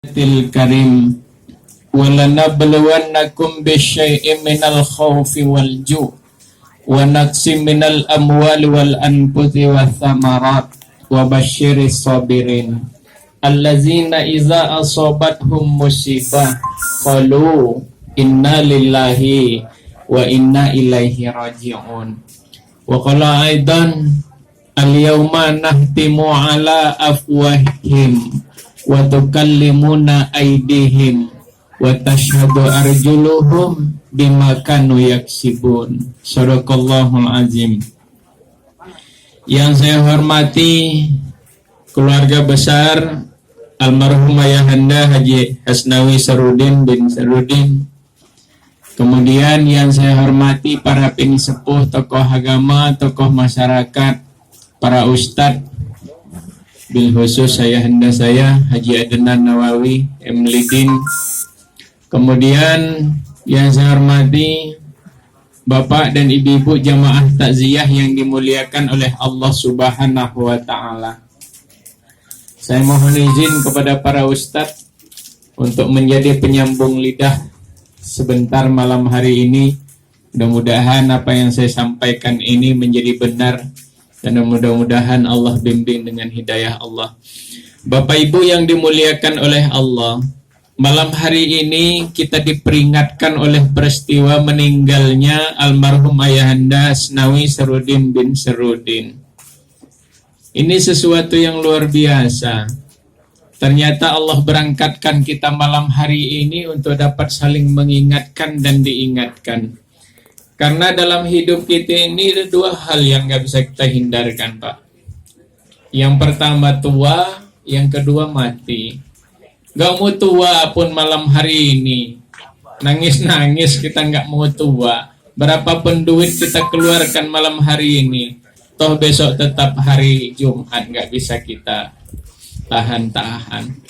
Karim walanabluwannakum bisyai'in minal khawfi wal ju' wa naqsim minal amwali wal anfusi wath thamarat wa basyiris sabirin allazina iza asabathum musibah qalu inna lillahi wa inna ilaihi raji'un. Wa qala aidan al-yawma nahtimu ala afwahihim wa tukallimuna aydihim wa tashhadu arjuluhum bima kanu yaksibun. Shadaqallahul azim. Yang saya hormati keluarga besar almarhum Ayahanda Haji Hasnawi Sarudin bin Sarudin. Kemudian yang saya hormati para pengsepuh, tokoh agama, tokoh masyarakat, para ustadz, bil khusus Ayahanda saya Haji Adnan Nawawi Emlidin. Kemudian yang saya hormati Bapak dan Ibu-ibu jamaah takziah yang dimuliakan oleh Allah Subhanahu wa taala. Saya mohon izin kepada para ustadz untuk menjadi penyambung lidah sebentar malam hari ini. Mudah-mudahan apa yang saya sampaikan ini menjadi benar dan mudah-mudahan Allah bimbing dengan hidayah Allah. Bapak Ibu yang dimuliakan oleh Allah, malam hari ini kita diperingatkan oleh peristiwa meninggalnya almarhum Ayahanda Hasnawi Sarudin bin Sarudin. Ini sesuatu yang luar biasa. Ternyata Allah berangkatkan kita malam hari ini untuk dapat saling mengingatkan dan diingatkan. Karena dalam hidup kita ini ada dua hal yang gak bisa kita hindarkan, Pak. Yang pertama tua, yang kedua mati. Gak mau tua pun malam hari ini. Nangis-nangis kita gak mau tua. Berapapun duit kita keluarkan malam hari ini, toh besok tetap hari Jumat, gak bisa kita tahan-tahan.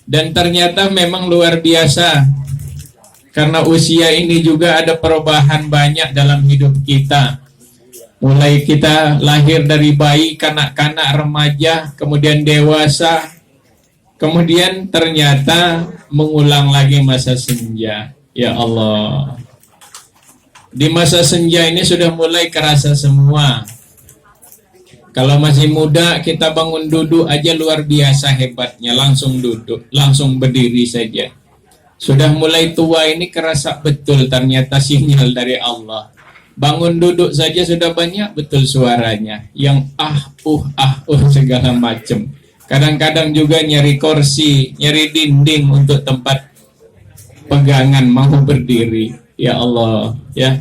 Dan ternyata memang luar biasa. Karena usia ini juga ada perubahan banyak dalam hidup kita. Mulai kita lahir dari bayi, kanak-kanak, remaja, kemudian dewasa, kemudian ternyata mengulang lagi masa senja. Ya Allah. Di masa senja ini sudah mulai kerasa semua. Kalau masih muda kita bangun duduk aja luar biasa hebatnya, langsung duduk, langsung berdiri saja. Sudah mulai tua ini kerasa betul ternyata sinyal dari Allah. Bangun duduk saja sudah banyak betul suaranya, yang segala macam. Kadang-kadang juga nyari kursi, nyari dinding untuk tempat pegangan mau berdiri. Ya Allah, ya.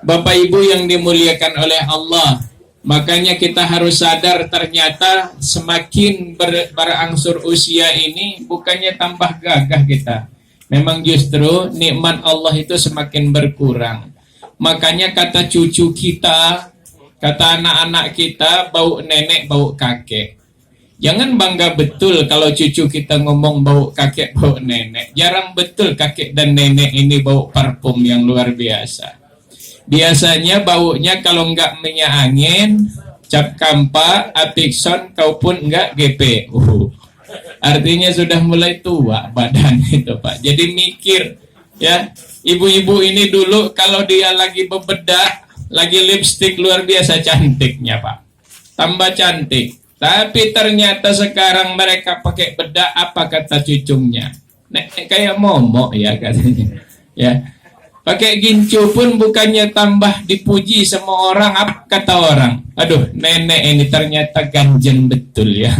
Bapak Ibu yang dimuliakan oleh Allah, makanya kita harus sadar ternyata semakin berangsur usia ini bukannya tambah gagah kita. Memang justru nikmat Allah itu semakin berkurang. Makanya kata cucu kita, kata anak-anak kita, bau nenek, bau kakek. Jangan bangga betul kalau cucu kita ngomong bau kakek, bau nenek. Jarang betul kakek dan nenek ini bau parfum yang luar biasa. Biasanya baunya kalau enggak minyak angin, cap kampa, apikson, kaupun enggak GPU. Artinya sudah mulai tua badan itu, Pak. Jadi mikir, ya. Ibu-ibu ini dulu kalau dia lagi bebedak, lagi lipstik luar biasa cantiknya, Pak. Tambah cantik. Tapi ternyata sekarang mereka pakai bedak, apa kata cucunya? Nek kayak momok ya katanya. Ya. Pakai gincu pun bukannya tambah dipuji sama orang, apa kata orang? Aduh, nenek ini ternyata ganjen betul ya.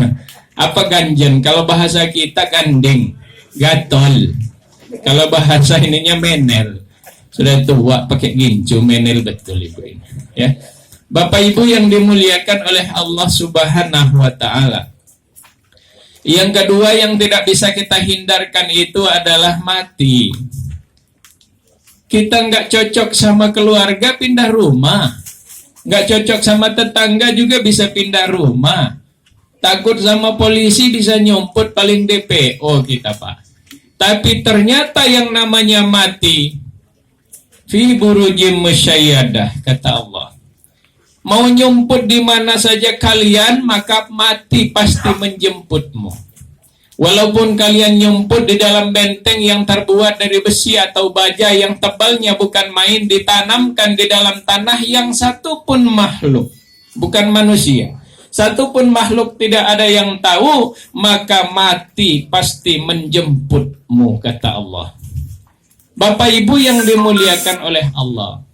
Apa ganjen? Kalau bahasa kita gandeng, gatol. Kalau bahasa ininya menel. Sudah tua pakai gincu, menel betul ibu ini. Ya. Bapak Ibu yang dimuliakan oleh Allah Subhanahu wa taala. Yang kedua yang tidak bisa kita hindarkan itu adalah mati. Kita nggak cocok sama keluarga, pindah rumah. Nggak cocok sama tetangga juga bisa pindah rumah. Takut sama polisi bisa nyumput paling DPO kita, Pak. Tapi ternyata yang namanya mati fi burujim musyayyadah, kata Allah. Mau nyumput di mana saja kalian, maka mati pasti menjemputmu. Walaupun kalian nyumput di dalam benteng yang terbuat dari besi atau baja yang tebalnya bukan main, ditanamkan di dalam tanah yang satu pun makhluk, bukan manusia, satu pun makhluk tidak ada yang tahu, maka mati pasti menjemputmu, kata Allah. Bapak Ibu yang dimuliakan oleh Allah,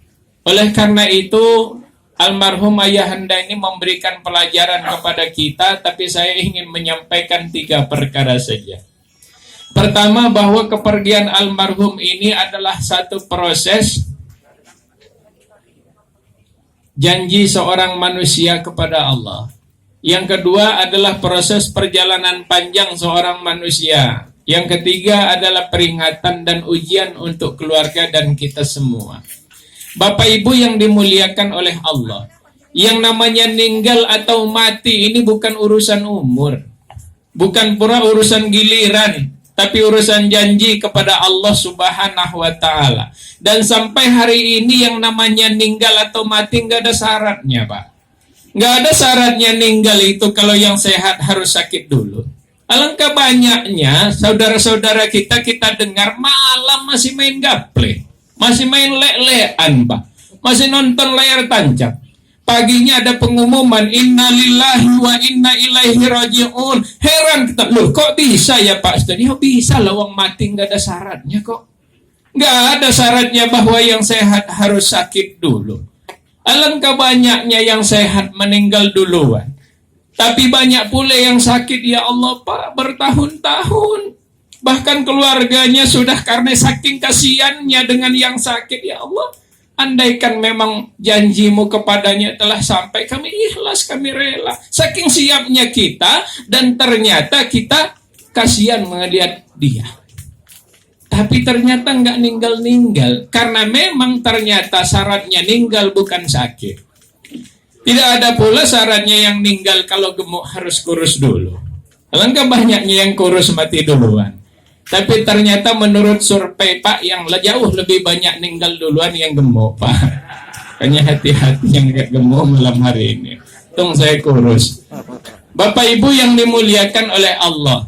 oleh karena itu almarhum ayahanda ini memberikan pelajaran kepada kita, tapi saya ingin menyampaikan 3 perkara saja. Pertama, bahwa kepergian almarhum ini adalah satu proses janji seorang manusia kepada Allah. Yang kedua adalah proses perjalanan panjang seorang manusia. Yang ketiga adalah peringatan dan ujian untuk keluarga dan kita semua. Bapak Ibu yang dimuliakan oleh Allah, yang namanya meninggal atau mati ini bukan urusan umur, bukan pura urusan giliran, tapi urusan janji kepada Allah Subhanahu wa Ta'ala. Dan sampai hari ini yang namanya meninggal atau mati nggak ada syaratnya, Pak. Nggak ada syaratnya meninggal itu kalau yang sehat harus sakit dulu. Alangkah banyaknya saudara-saudara kita dengar malam masih main gaple, masih main lek-lekan, Pak. Masih nonton layar tancap. Paginya ada pengumuman inna lillahi wa inna ilaihi raji'un. Heran kita, loh kok bisa ya Pak Ustaz? Ya bisa lah, wong mati nggak ada syaratnya kok. Nggak ada syaratnya bahwa yang sehat harus sakit dulu. Alangkah banyaknya yang sehat meninggal duluan. Tapi banyak pula yang sakit, ya Allah Pak, bertahun-tahun. Bahkan keluarganya sudah karena saking kasihannya dengan yang sakit, ya Allah, andaikan memang janjimu kepadanya telah sampai, kami ikhlas, kami rela. Saking siapnya kita, dan ternyata kita kasihan melihat dia. Tapi ternyata nggak ninggal-ninggal, karena memang ternyata syaratnya ninggal bukan sakit. Tidak ada pula syaratnya yang ninggal kalau gemuk harus kurus dulu. Alangkah banyaknya yang kurus mati duluan. Tapi ternyata menurut survei Pak, yang jauh lebih banyak meninggal duluan yang gemuk, Pak. Makanya hati-hati yang gak gemuk malam hari ini. Tung saya kurus. Bapak Ibu yang dimuliakan oleh Allah.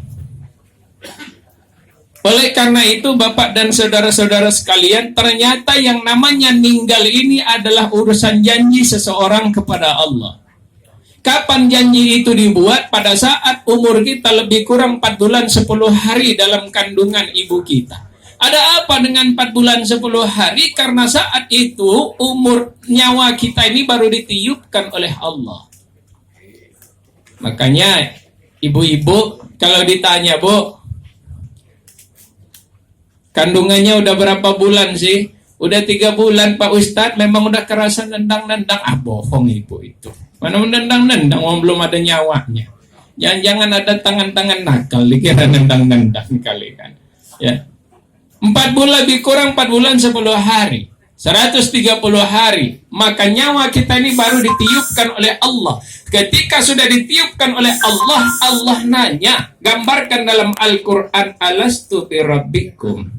Oleh karena itu Bapak dan saudara-saudara sekalian, ternyata yang namanya meninggal ini adalah urusan janji seseorang kepada Allah. Kapan janji itu dibuat? Pada saat umur kita lebih kurang 4 bulan 10 hari dalam kandungan ibu kita. Ada apa dengan 4 bulan 10 hari? Karena saat itu umur nyawa kita ini baru ditiupkan oleh Allah. Makanya ibu-ibu kalau ditanya, Bu, kandungannya udah berapa bulan sih? Udah 3 bulan Pak Ustadz, memang udah kerasa nendang-nendang. Ah, bohong ibu itu. Mana nendang-nendang, belum ada nyawanya. Jangan-jangan ada tangan-tangan nakal, dikira nendang-nendang kali kan. Ya. 4 bulan, lebih kurang 4 bulan 10 hari. 130 hari. Maka nyawa kita ini baru ditiupkan oleh Allah. Ketika sudah ditiupkan oleh Allah, Allah nanya, gambarkan dalam Al-Quran, alastu birabbikum.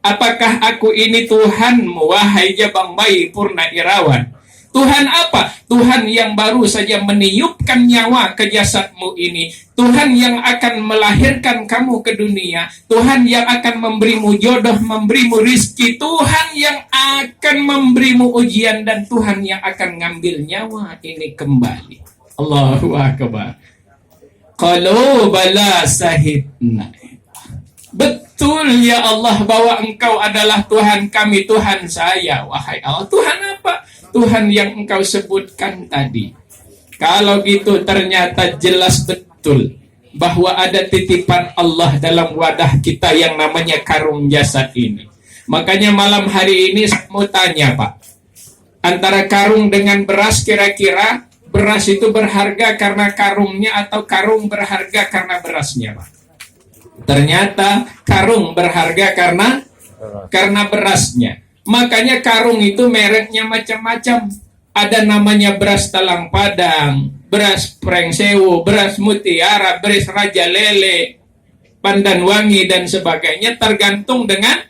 Apakah aku ini Tuhanmu, wahai Jabang Bayi Purna Irawan? Tuhan apa? Tuhan yang baru saja meniupkan nyawa ke jasadmu ini. Tuhan yang akan melahirkan kamu ke dunia. Tuhan yang akan memberimu jodoh, memberimu rizki. Tuhan yang akan memberimu ujian. Dan Tuhan yang akan ngambil nyawa ini kembali. Allahu Akbar. Qalu bala sahidna. Betul ya Allah bahwa Engkau adalah Tuhan kami, Tuhan saya. Wahai Allah, Tuhan apa? Tuhan yang Engkau sebutkan tadi. Kalau gitu ternyata jelas betul bahwa ada titipan Allah dalam wadah kita yang namanya karung jasad ini. Makanya malam hari ini saya mau tanya Pak, antara karung dengan beras, kira-kira beras itu berharga karena karungnya atau karung berharga karena berasnya Pak? Ternyata karung berharga karena berasnya. Makanya karung itu mereknya macam-macam. Ada namanya beras Talang Padang, beras Prengsewu, beras Mutiara, beras Raja Lele, Pandan Wangi, dan sebagainya, tergantung dengan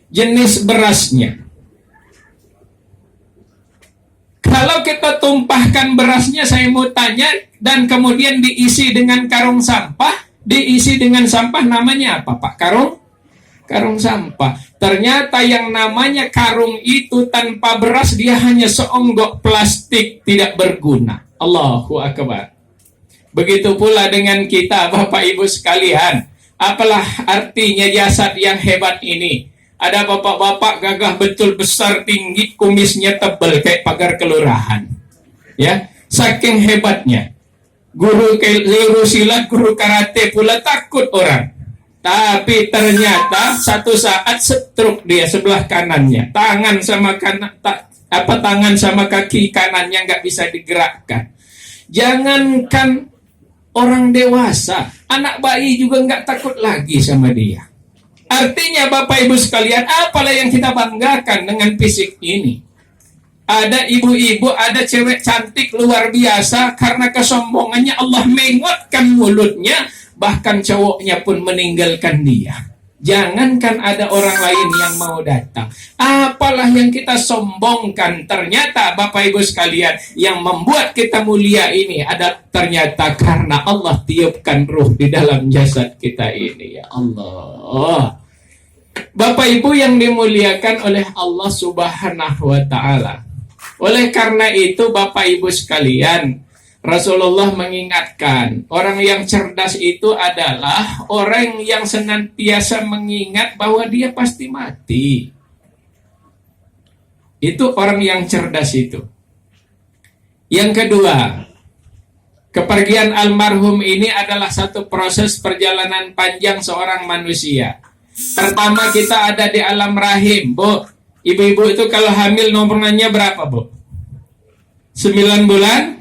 jenis berasnya. Kalau kita tumpahkan berasnya, saya mau tanya, dan kemudian diisi dengan karung sampah, Diisi dengan sampah, namanya apa Pak? Karung sampah. Ternyata yang namanya karung itu tanpa beras, dia hanya seonggok plastik tidak berguna. Allahu Akbar. Begitu pula dengan kita Bapak Ibu sekalian. Apalah artinya jasad yang hebat ini? Ada bapak-bapak gagah betul, besar, tinggi, kumisnya tebal kayak pagar kelurahan. Ya, saking hebatnya. Guru silat, guru karate pula takut orang. Tapi ternyata satu saat stroke dia sebelah kanannya. Tangan sama kaki kanannya nggak bisa digerakkan. Jangankan orang dewasa, anak bayi juga nggak takut lagi sama dia. Artinya Bapak Ibu sekalian, apalah yang kita banggakan dengan fisik ini? Ada ibu-ibu, ada cewek cantik luar biasa, karena kesombongannya Allah menguatkan mulutnya, bahkan cowoknya pun meninggalkan dia. Jangankan ada orang lain yang mau datang, apalah yang kita sombongkan. Ternyata Bapak Ibu sekalian, yang membuat kita mulia ini ada ternyata karena Allah tiupkan ruh di dalam jasad kita ini. Ya Allah, Bapak Ibu yang dimuliakan oleh Allah Subhanahu wa Ta'ala. Oleh karena itu Bapak Ibu sekalian, Rasulullah mengingatkan, orang yang cerdas itu adalah orang yang senantiasa mengingat bahwa dia pasti mati. Itu orang yang cerdas itu. Yang kedua, kepergian almarhum ini adalah satu proses perjalanan panjang seorang manusia. Pertama, kita ada di alam rahim, Bu. Ibu-ibu itu kalau hamil nomornya berapa, Bu? 9 bulan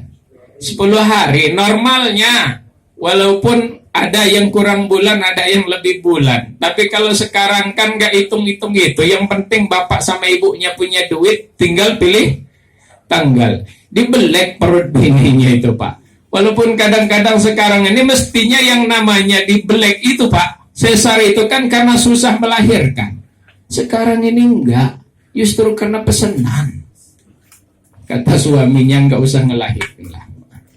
10 hari normalnya. Walaupun ada yang kurang bulan, ada yang lebih bulan. Tapi kalau sekarang kan nggak hitung-hitung gitu. Yang penting bapak sama ibunya punya duit, tinggal pilih tanggal. Dibelek perut bininya itu, Pak. Walaupun kadang-kadang sekarang ini mestinya yang namanya dibelek itu, Pak, sesar itu kan karena susah melahirkan. Sekarang ini enggak, justru karena pesanan. Kata suaminya, nggak usah ngelahirin lah,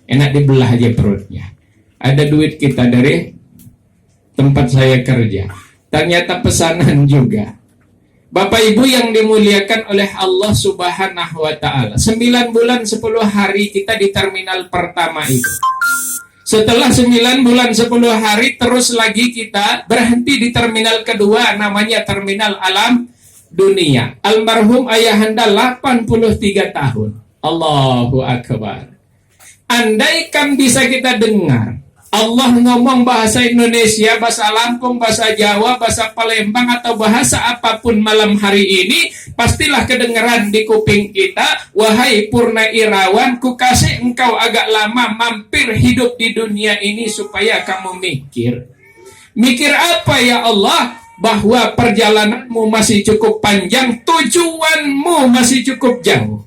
enak dibelah aja perutnya. Ada duit kita dari tempat saya kerja. Ternyata pesanan juga. Bapak Ibu yang dimuliakan oleh Allah Subhanahu wa Ta'ala, 9 bulan 10 hari kita di terminal pertama itu. Setelah 9 bulan 10 hari terus lagi kita berhenti di terminal kedua, namanya terminal alam dunia. Almarhum ayahanda 83 tahun. Allahu Akbar. Andaikan bisa kita dengar Allah ngomong bahasa Indonesia, bahasa Lampung, bahasa Jawa, bahasa Palembang, atau bahasa apapun malam hari ini, pastilah kedengaran di kuping kita. Wahai Purna Irawan, ku kasih engkau agak lama mampir hidup di dunia ini supaya kamu mikir. Mikir apa ya Allah? Bahwa perjalananmu masih cukup panjang, tujuanmu masih cukup jauh.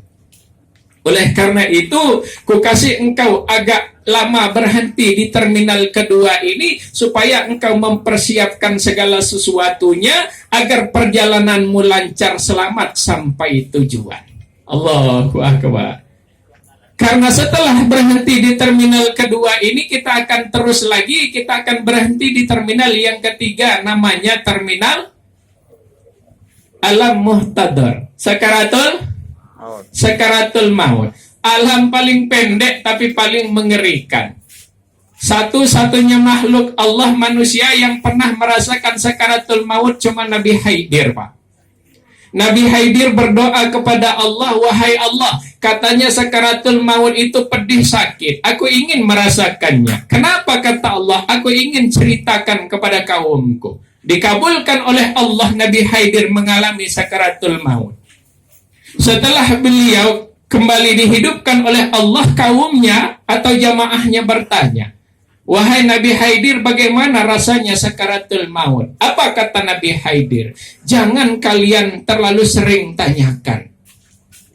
Oleh karena itu, ku kasih engkau agak lama berhenti di terminal kedua ini supaya engkau mempersiapkan segala sesuatunya agar perjalananmu lancar selamat sampai tujuan. Allahu Akbar. Karena setelah berhenti di terminal kedua ini, kita akan terus lagi, kita akan berhenti di terminal yang ketiga, namanya terminal Alam Muhtadar. Sakaratul maut. Alam paling pendek tapi paling mengerikan. Satu-satunya makhluk Allah manusia yang pernah merasakan sakaratul maut cuma Nabi Haidir, Pak. Nabi Haidir berdoa kepada Allah, wahai Allah, katanya sakaratul maut itu pedih sakit. Aku ingin merasakannya. Kenapa kata Allah? Aku ingin ceritakan kepada kaumku. Dikabulkan oleh Allah, Nabi Haidir mengalami sakaratul maut. Setelah beliau kembali dihidupkan oleh Allah, kaumnya atau jamaahnya bertanya, wahai Nabi Haidir, bagaimana rasanya sakaratul maut? Apa kata Nabi Haidir? Jangan kalian terlalu sering tanyakan.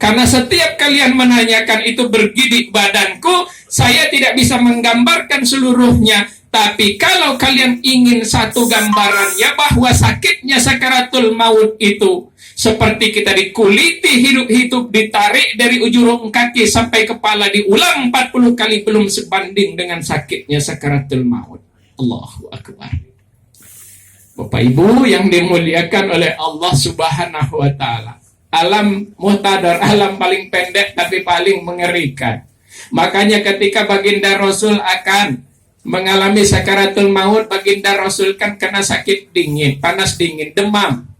Karena setiap kalian menanyakan itu bergidik badanku, saya tidak bisa menggambarkan seluruhnya. Tapi kalau kalian ingin satu gambarannya bahwa sakitnya sakaratul maut itu seperti kita dikuliti hidup-hidup, ditarik dari ujung kaki sampai kepala, diulang 40 kali belum sebanding dengan sakitnya sakaratul maut. Allahu Akbar. Bapak Ibu yang dimuliakan oleh Allah Subhanahu wa taala. Alam muhtadar, alam paling pendek tapi paling mengerikan. Makanya ketika baginda Rasul akan mengalami sakaratul maut, baginda Rasul kan kena sakit dingin, panas dingin, demam.